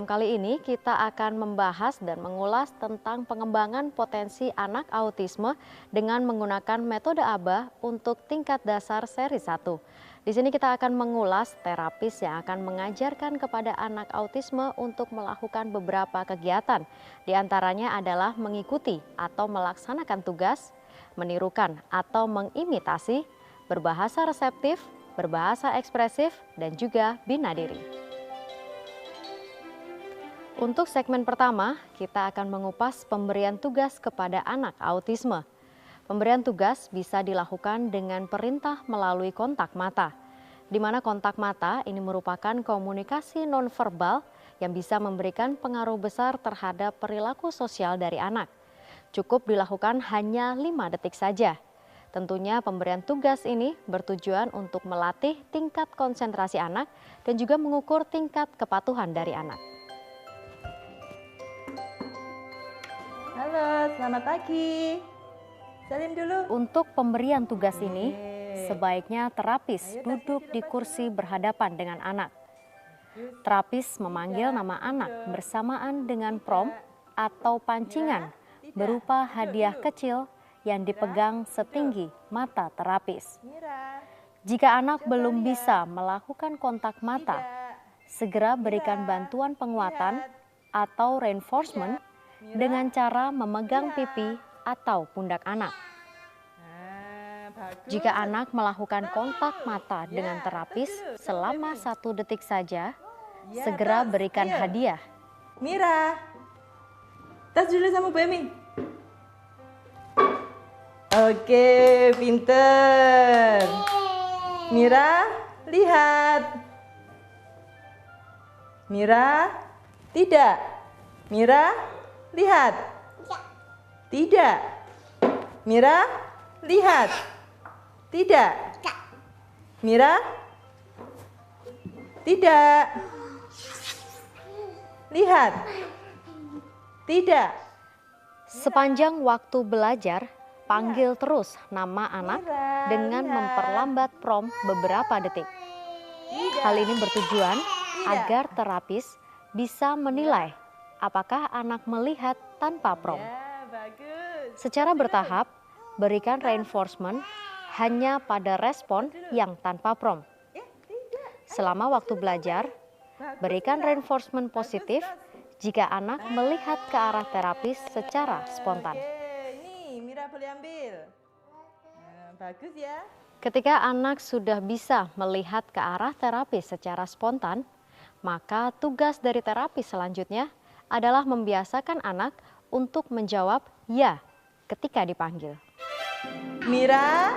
Kali ini kita akan membahas dan mengulas tentang pengembangan potensi anak autisme dengan menggunakan metode ABA untuk tingkat dasar seri 1. Di sini kita akan mengulas terapis yang akan mengajarkan kepada anak autisme untuk melakukan beberapa kegiatan. Di antaranya adalah mengikuti atau melaksanakan tugas, menirukan atau mengimitasi, berbahasa reseptif, berbahasa ekspresif, dan juga bina diri. Untuk segmen pertama, kita akan mengupas pemberian tugas kepada anak autisme. Pemberian tugas bisa dilakukan dengan perintah melalui kontak mata, di mana kontak mata ini merupakan komunikasi nonverbal yang bisa memberikan pengaruh besar terhadap perilaku sosial dari anak. Cukup dilakukan hanya 5 detik saja. Tentunya pemberian tugas ini bertujuan untuk melatih tingkat konsentrasi anak dan juga mengukur tingkat kepatuhan dari anak. Halo, selamat pagi. Salim dulu. Untuk pemberian tugas ini, sebaiknya terapis duduk di kursi berhadapan dengan anak. Terapis memanggil nama anak bersamaan dengan prompt atau pancingan berupa hadiah kecil yang dipegang setinggi mata terapis. Jika anak belum bisa melakukan kontak mata, segera berikan bantuan penguatan atau reinforcement dengan cara memegang pipi atau pundak anak. Jika anak melakukan kontak mata dengan terapis selama 1 detik saja, segera berikan hadiah. Mira, tas dulu sama Bu Emi. Oke, pinter. Mira, lihat. Mira, tidak. Mira, lihat. Tidak. Mira, lihat. Tidak. Mira, tidak. Lihat. Tidak. Sepanjang waktu belajar, panggil terus nama anak dengan memperlambat prompt beberapa detik. Hal ini bertujuan agar terapis bisa menilai apakah anak melihat tanpa prompt. Secara bertahap, berikan reinforcement hanya pada respon yang tanpa prompt. Selama waktu belajar, berikan reinforcement positif jika anak melihat ke arah terapis secara spontan. Ini Mira boleh ambil. Bagus ya. Ketika anak sudah bisa melihat ke arah terapis secara spontan, maka tugas dari terapis selanjutnya adalah membiasakan anak untuk menjawab ya ketika dipanggil. Mira,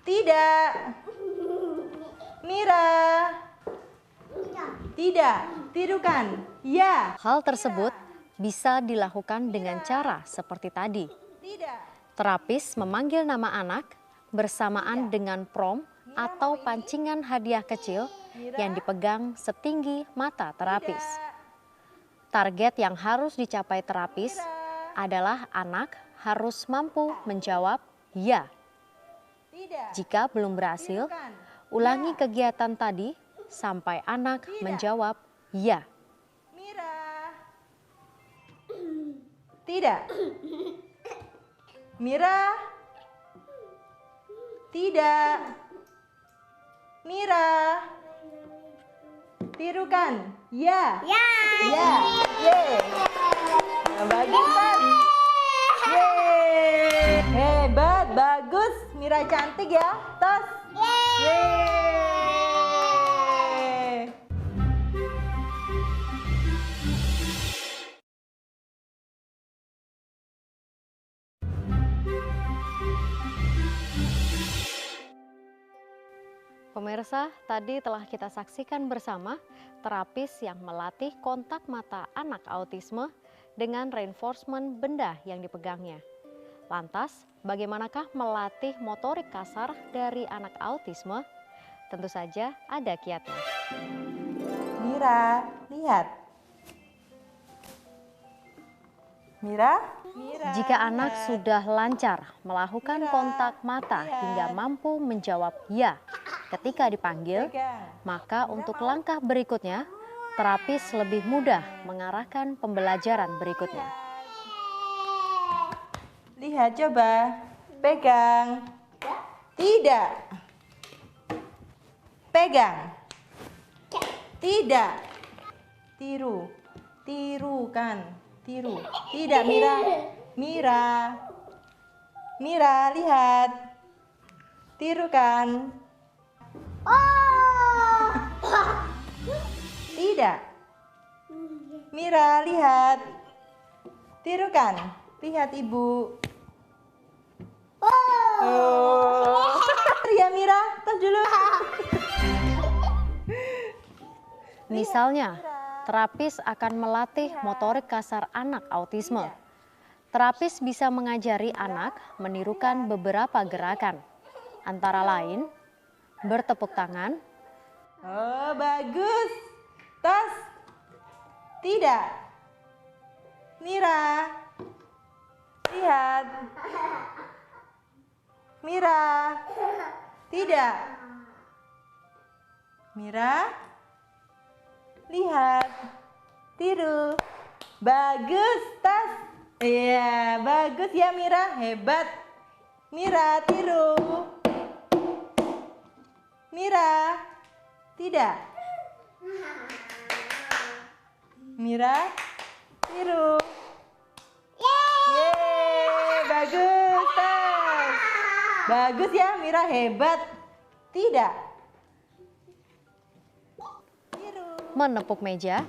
tidak. Mira, tidak. Tirukan, ya. Hal tersebut bisa dilakukan dengan cara seperti tadi. Terapis memanggil nama anak bersamaan dengan prompt atau pancingan hadiah kecil yang dipegang setinggi mata terapis. Target yang harus dicapai terapis adalah anak harus mampu menjawab ya. Jika belum berhasil, ulangi kegiatan tadi sampai anak menjawab ya. Tidak. Mira, tidak. Mira, tirukan, ya. Ya. Ya. Yeay. Nah, bagus kan? Yeay. Hebat, bagus. Mira cantik ya. Tos. Yeay. Pemirsa, tadi telah kita saksikan bersama terapis yang melatih kontak mata anak autisme dengan reinforcement benda yang dipegangnya. Lantas, bagaimanakah melatih motorik kasar dari anak autisme? Tentu saja ada kiatnya. Mira, lihat. Mira? Jika anak sudah lancar melakukan kontak mata hingga mampu menjawab ya ketika dipanggil, maka untuk langkah berikutnya terapis lebih mudah mengarahkan pembelajaran berikutnya. Lihat, coba. Pegang. Tidak. Pegang. Tidak. Tiru. Tirukan. Tiru. Tidak, Mira. Mira. Mira, lihat. Tirukan. Tidak. Mira, lihat. Tirukan. Lihat Ibu. Oh. Ya, Mira, tos dulu. Misalnya, terapis akan melatih motorik kasar anak autisme. Terapis bisa mengajari anak menirukan beberapa gerakan, antara lain bertepuk tangan. Oh, bagus. Tos. Tidak. Mira. Lihat. Mira. Tidak. Mira. Lihat. Tiru. Bagus, Tos. Iya, bagus ya Mira. Hebat. Mira, tiru. Mira. Tidak. Mira, tiru. Yeay, bagus, Tos. Bagus ya, Mira, hebat. Tidak. Tiru. Menepuk meja.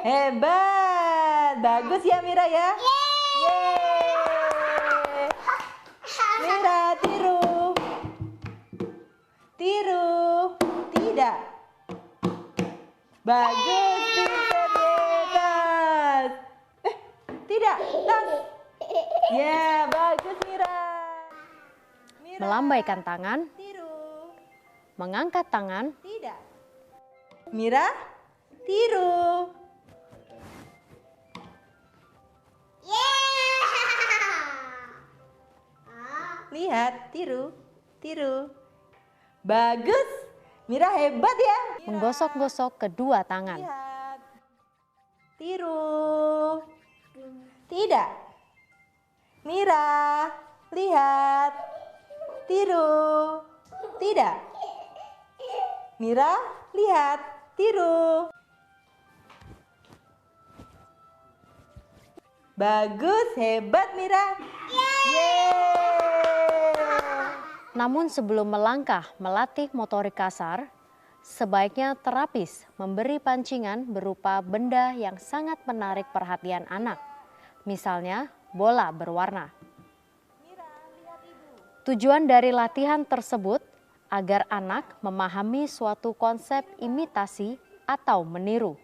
Hebat. Bagus ya, Mira ya. Yeay. Mira, tiru. Tiru. Tidak. Bagus, pinter Tos. Tidak, Tos. Ya, bagus Mira. Mira. Melambaikan tangan. Tiru. Mengangkat tangan. Tidak. Mira, tiru. Lihat, tiru. Tiru. Bagus. Mira, hebat ya. Menggosok-gosok kedua tangan. Lihat. Tiru. Tidak. Mira, lihat. Tiru. Tidak. Mira, lihat. Tiru. Bagus, hebat Mira. Yeay. Namun sebelum melangkah melatih motorik kasar, sebaiknya terapis memberi pancingan berupa benda yang sangat menarik perhatian anak. Misalnya bola berwarna. Tujuan dari latihan tersebut agar anak memahami suatu konsep imitasi atau meniru.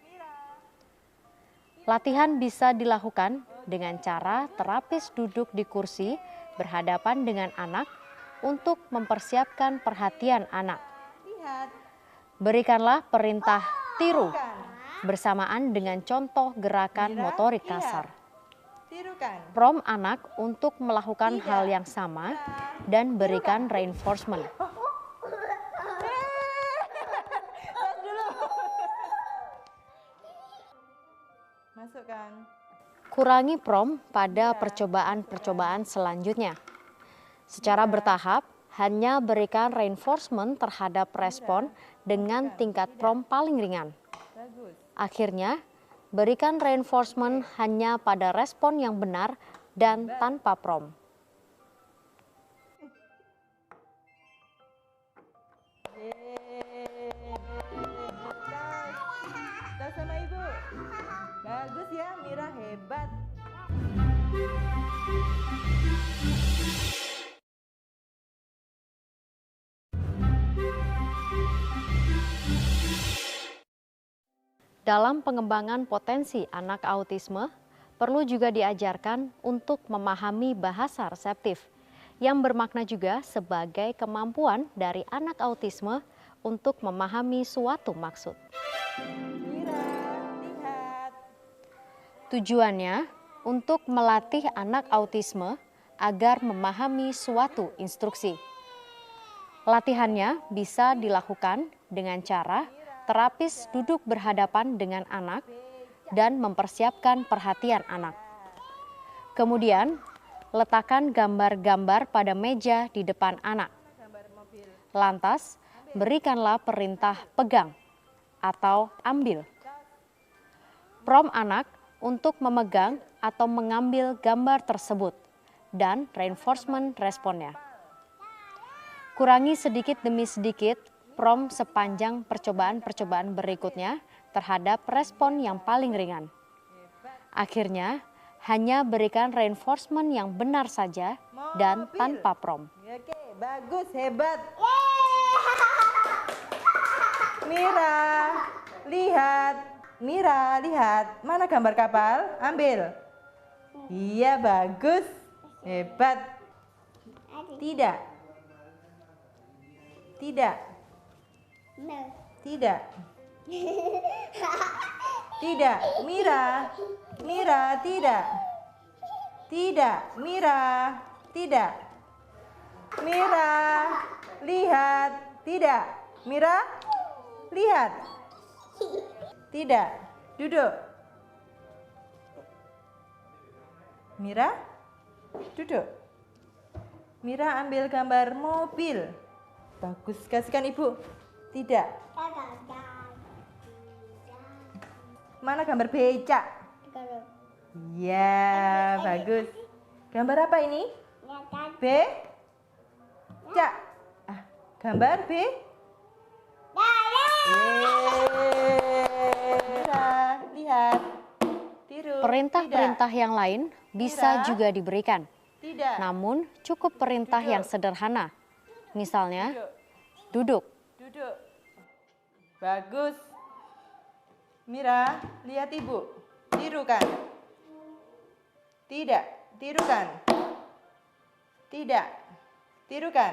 Latihan bisa dilakukan dengan cara terapis duduk di kursi berhadapan dengan anak untuk mempersiapkan perhatian anak. Berikanlah perintah tiru bersamaan dengan contoh gerakan motorik kasar. Prom anak untuk melakukan hal yang sama dan berikan reinforcement. Masukkan. Kurangi prom pada percobaan-percobaan selanjutnya. Secara bertahap, hanya berikan reinforcement terhadap respon dengan tingkat prom paling ringan. Akhirnya, berikan reinforcement hanya pada respon yang benar dan tanpa prom. Tas sama Ibu. Bagus ya, Mira, hebat. Dalam pengembangan potensi anak autisme, perlu juga diajarkan untuk memahami bahasa reseptif, yang bermakna juga sebagai kemampuan dari anak autisme untuk memahami suatu maksud. Mira, lihat. Tujuannya untuk melatih anak autisme agar memahami suatu instruksi. Latihannya bisa dilakukan dengan cara terapis duduk berhadapan dengan anak dan mempersiapkan perhatian anak. Kemudian, letakkan gambar-gambar pada meja di depan anak. Lantas, berikanlah perintah pegang atau ambil. Prompt anak untuk memegang atau mengambil gambar tersebut dan reinforcement responnya. Kurangi sedikit demi sedikit prompt sepanjang percobaan-percobaan berikutnya terhadap respon yang paling ringan. Akhirnya, hanya berikan reinforcement yang benar saja dan tanpa prompt. Oke, bagus, hebat. Mira, lihat. Mira, lihat. Mana gambar kapal? Ambil. Iya, bagus. Hebat. Tidak. Tidak. Tidak. Tidak. Mira. Mira, tidak. Tidak. Mira, tidak. Mira, lihat. Tidak. Mira, lihat. Tidak. Duduk. Mira, duduk. Mira ambil gambar mobil. Bagus, kasihkan ibu. Tidak. Mana gambar becak? Iya, bagus. Gambar apa ini? Becak. Gambar B. Mira, lihat. Tiru. Perintah-perintah yang lain bisa juga diberikan. Tidak. Namun cukup perintah yang sederhana. Misalnya, duduk. Duduk. Bagus. Mira, lihat ibu. Tirukan. Tidak. Tirukan. Tidak. Tirukan.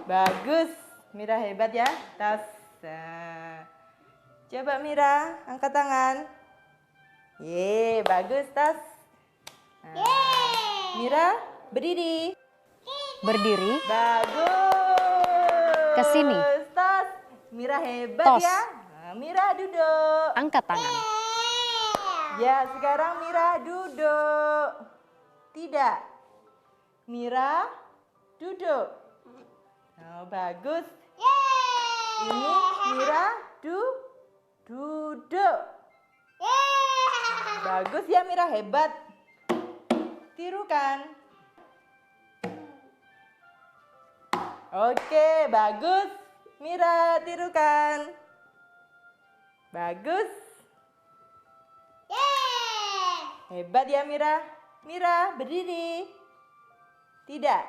Bagus. Mira hebat ya. Tas. Coba Mira, angkat tangan. Bagus Tas. Mira, berdiri. Berdiri. Bagus. Ke sini. Tas. Mira hebat Tos. ya. Mira duduk. Angkat tangan. Ya, sekarang Mira duduk. Tidak. Mira duduk. Oh, bagus. Ini Mira duduk. Bagus ya Mira, hebat. Tirukan. Oke, bagus. Mira, tirukan. Bagus. Hebat ya Mira. Mira, berdiri. Tidak.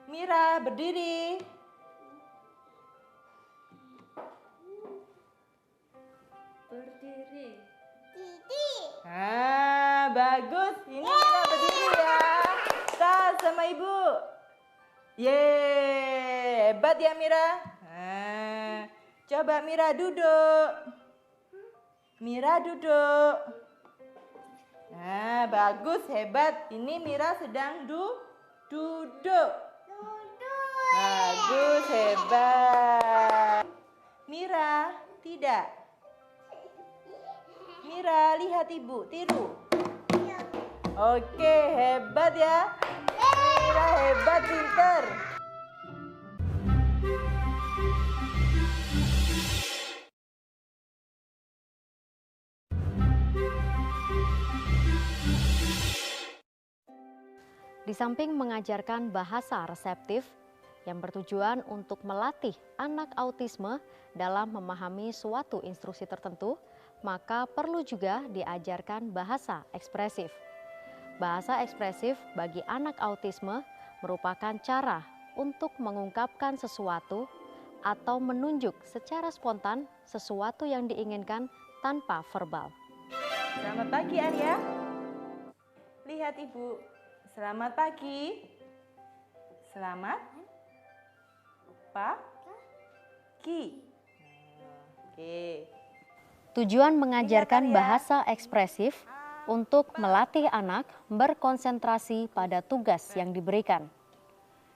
Mira, berdiri. Bagus. Ini Mira berdiri ya. Tas sama ibu. Hebat ya Mira. Coba Mira duduk. Mira duduk. Bagus, hebat. Ini Mira sedang duduk. Bagus, hebat. Mira, tidak. Mira, lihat ibu, tiru. Oke, hebat ya. Mira hebat, pinter. Di samping mengajarkan bahasa reseptif yang bertujuan untuk melatih anak autisme dalam memahami suatu instruksi tertentu, maka perlu juga diajarkan bahasa ekspresif. Bahasa ekspresif bagi anak autisme merupakan cara untuk mengungkapkan sesuatu atau menunjuk secara spontan sesuatu yang diinginkan tanpa verbal. Selamat pagi Arya. Lihat ibu. Selamat pagi. Selamat pagi. Oke. Tujuan mengajarkan bahasa ekspresif untuk melatih anak berkonsentrasi pada tugas yang diberikan.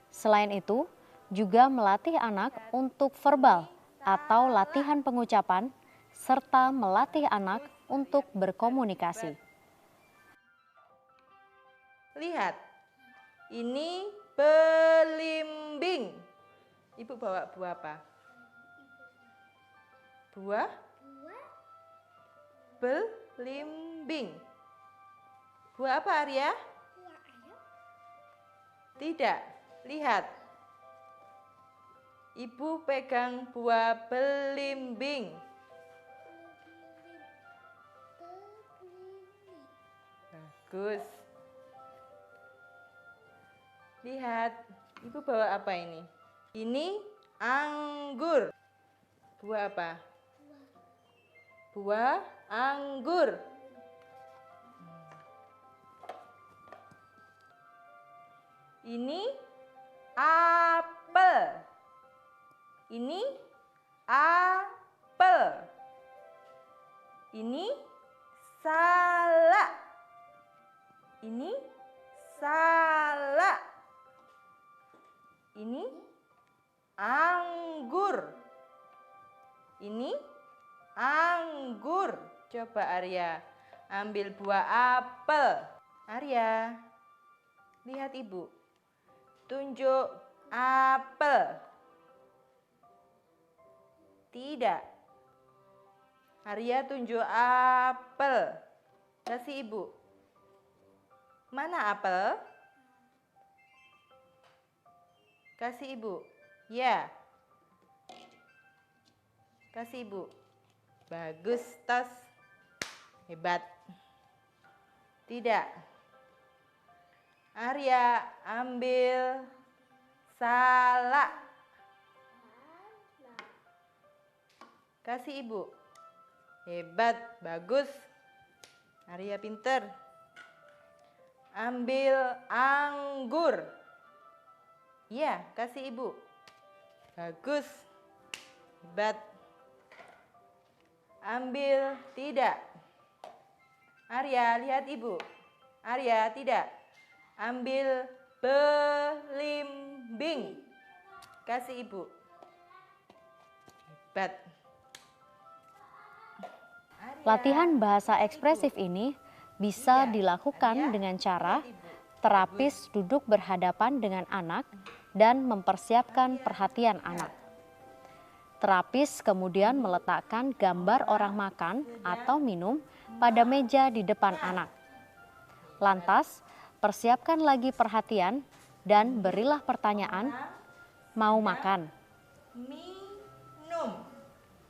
Selain itu, juga melatih anak untuk verbal atau latihan pengucapan, serta melatih anak untuk berkomunikasi. Lihat, ini belimbing. Ibu bawa buah apa? Buah belimbing. Buah apa, Arya? Tidak. Lihat. Ibu pegang buah belimbing. Bagus. Lihat, ibu bawa apa ini? Ini anggur. Buah apa? Buah anggur. Ini apel. Ini apel. Ini salak. Ini salak. Ini anggur. Ini anggur. Coba Arya ambil buah apel. Arya, lihat ibu. Tunjuk apel. Tidak. Arya tunjuk apel. Kasih ibu. Mana apel? Kasih ibu. Ya. Kasih ibu. Bagus, Tos. Hebat. Tidak. Arya ambil salak. Kasih ibu. Hebat, bagus. Arya pinter. Ambil anggur. Iya, kasih ibu. Bagus. Hebat. Ambil tidak. Arya, lihat ibu. Arya, tidak. Ambil belimbing. Kasih ibu. Hebat. Latihan bahasa ekspresif ini bisa dilakukan dengan cara terapis duduk berhadapan dengan anak dan mempersiapkan perhatian anak. Terapis kemudian meletakkan gambar orang makan atau minum pada meja di depan anak. Lantas, persiapkan lagi perhatian dan berilah pertanyaan, mau makan? Minum.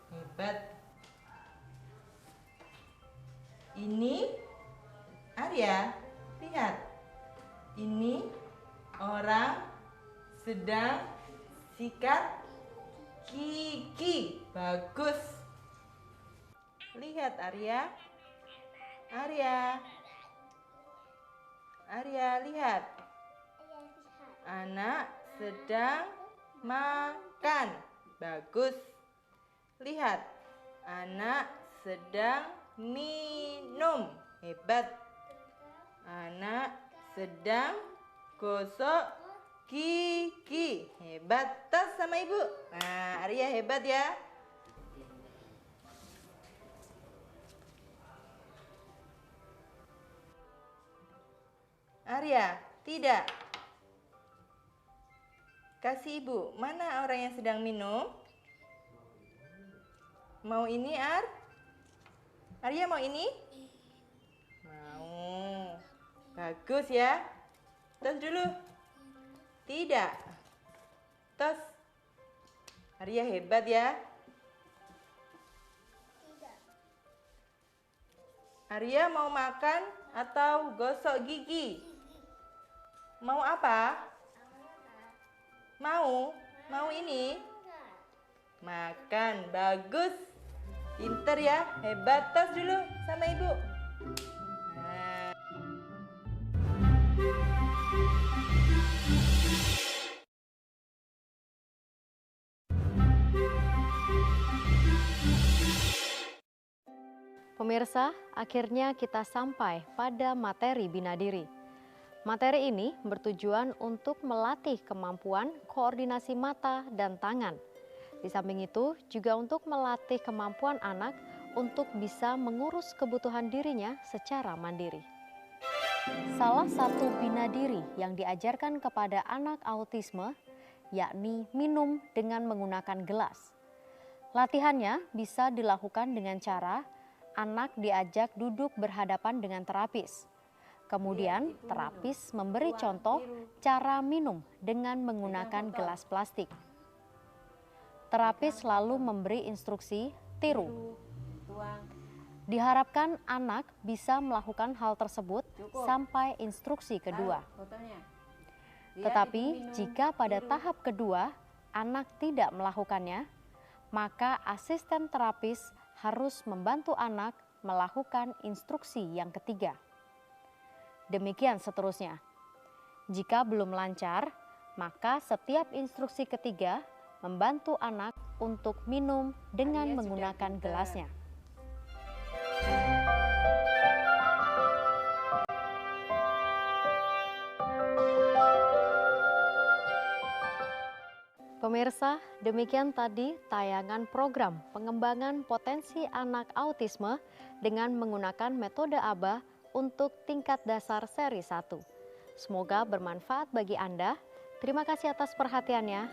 Hebat. Ini, Arya, lihat. Ini orang sedang sikat gigi. Bagus. Lihat Arya. Arya. Arya, lihat. Anak sedang makan. Bagus. Lihat. Anak sedang minum. Hebat. Anak sedang gosok gigi. Hebat. Tos sama ibu. Nah, Arya hebat ya. Arya, tidak. Kasih ibu. Mana orang yang sedang minum? Mau ini, Arya mau ini? Mau. Bagus ya. Tos dulu. Tidak. Tos. Arya hebat ya. Arya mau makan atau gosok gigi? Mau apa? Mau? Mau ini? Makan. Bagus. Pinter ya. Hebat. Tos dulu sama ibu. Nah. Pemirsa, akhirnya kita sampai pada materi bina diri. Materi ini bertujuan untuk melatih kemampuan koordinasi mata dan tangan. Di samping itu, juga untuk melatih kemampuan anak untuk bisa mengurus kebutuhan dirinya secara mandiri. Salah satu bina diri yang diajarkan kepada anak autisme yakni minum dengan menggunakan gelas. Latihannya bisa dilakukan dengan cara anak diajak duduk berhadapan dengan terapis. Kemudian terapis memberi contoh cara minum dengan menggunakan gelas plastik. Terapis lalu memberi instruksi tiru. Diharapkan anak bisa melakukan hal tersebut sampai instruksi kedua. Tetapi jika pada tahap kedua anak tidak melakukannya, maka asisten terapis harus membantu anak melakukan instruksi yang ketiga. Demikian seterusnya. Jika belum lancar, maka setiap instruksi ketiga membantu anak untuk minum dengan menggunakan gelasnya. Pemirsa, demikian tadi tayangan program pengembangan potensi anak autisme dengan menggunakan metode ABA untuk tingkat dasar seri 1. Semoga bermanfaat bagi Anda. Terima kasih atas perhatiannya.